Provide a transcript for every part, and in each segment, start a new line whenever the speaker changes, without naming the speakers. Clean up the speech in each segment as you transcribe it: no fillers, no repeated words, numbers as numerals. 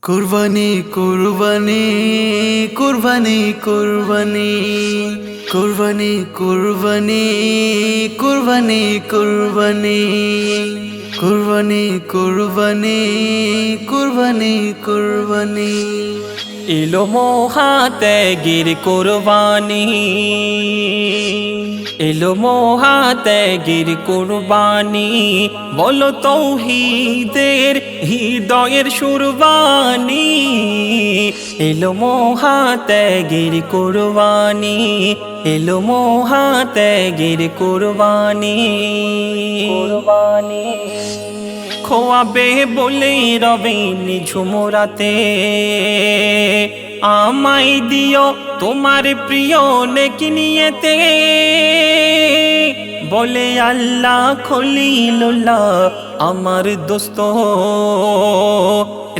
কুরবানি কুরবানি কুরবানি কুরবানি কুরবানি কুরবানি কুরবানি কুরবানি কুরবানি কুরবানি কুরবানি কুরবানি
এলো মহাত্যাগের কুরবানি, এলো মহাত্যাগের কুরবানি, বলো তৌহিদের হৃদয়ের সুরবানি। এলো মহাত্যাগের কুরবানি, এলো মহাত্যাগের কুরবানি। খোয়াবে বলে রবে নিঝুমরাতে, আমায় দিও তোমার প্রিয় নেকি নিয়েতে। বলে আল্লাহ খলিলুল্লাহ আমার দোস্ত,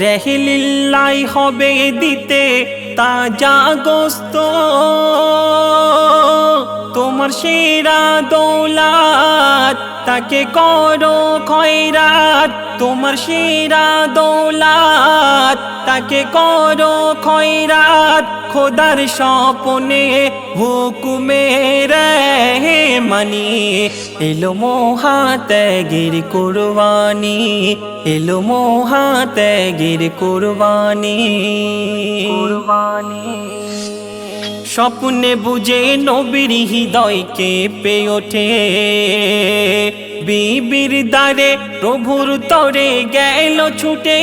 রেহলিল্লাই হবে দিতে তাজা গোস্ত। তোমার সেরা দৌলাত তাকে করো খয়রাত, তোমার সেরা দৌলাত তাকে করো খয়রাত। খোদার স্বপনে হুকুমে রহমানি, এলো মহাত্যাগের কুরবানি, এলো মহাত্যাগের কুরবানি। স্বপ্নে বুঝে নবীর হৃদয় কেঁপে ওঠে, বিবির দ্বারে প্রভুর তরে গেল ছুটে।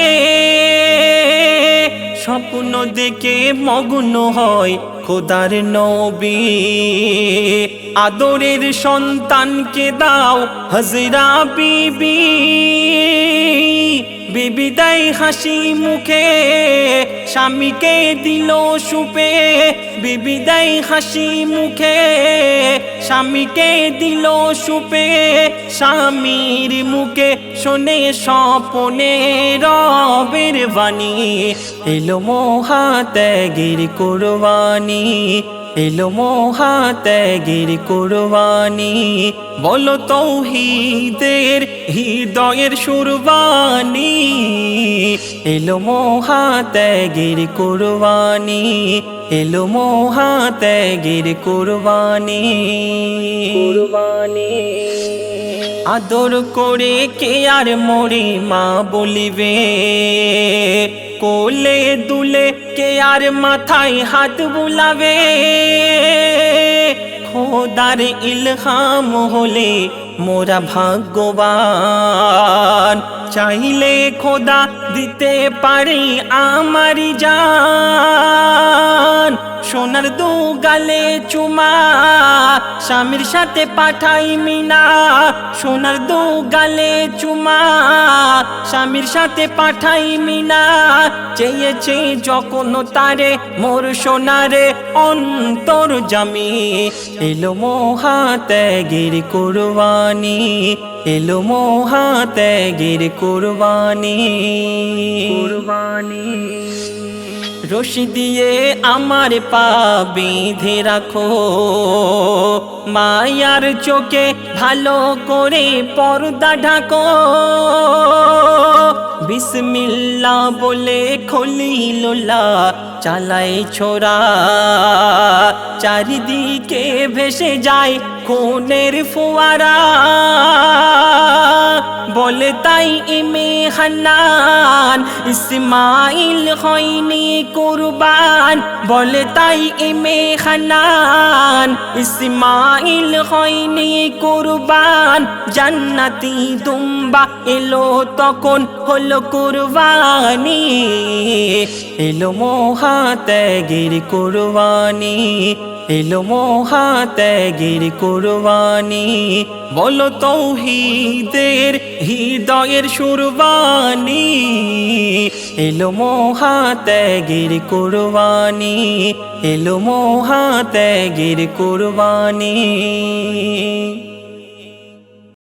স্বপ্ন দেখে মগ্ন হয় খোদার নবী, আদরের সন্তানকে দাও হযরা বিবি। বিবি দেয় হাসি মুখে স্বামীকে দিল সুপে, বিবি দেয় হাসি মুখে স্বামীকে দিল সুপে। স্বামীর মুখে শোনে স্বপনে রবের বাণী, এলো মহাত্যাগের কুরবানি, এলো মহাত্যাগের কুরবানি। বলো তৌহিদের হৃদয়ের সুরবানি, এলো মহাত্যাগের কুরবানি, এলো মহাত্যাগের কুরবানি। আদর করে কে আর মোরে মা বলিবে, কোলে দুলে কে আর মাথায় হাত বুলাবে। খোদার ইলহাম হলে মোরা ভাগ্যবান, চাইলে খোদা দিতে পারে আমারি জান। সোনার দু গালে চুমা স্বামীর সাথে পাঠাই মিনা, সোনার দু গালে চুমা স্বামীর সাথে পাঠাই মিনা। চেয়েছে যখন তারে মোর সোনারে অন্তর জামি, এলো মহাত্যাগের কুরবানি, এলো মহাত্যাগের কুরবানি। রশি দিয়ে আমার পা বেঁধে রাখো, মায়ার চোখে ভালো করে পর্দা ঢাকো। বিসমিল্লাহ বলে খলিলুল্লাহ চালায় ছোরা, চারিদিকে ভেসে যায় খুনের ফোয়ারা। বলে তাই ইমে হান্নান ইসমাইল হয়নি কুরবান, বলে তাই ইমে হান্নান ইসমাইল হয়নি কুরবান। জান্নাতি দুম্বা এলো তখন হলো কুরবানি, এলো মহাত্যাগের কুরবানি, এলো মহাত্যাগের কুরবানি। বলো তৌহিদের হৃদয়ের সুরবানি, এলো মহাত্যাগের কুরবানি, এলো মহাত্যাগের কুরবানি।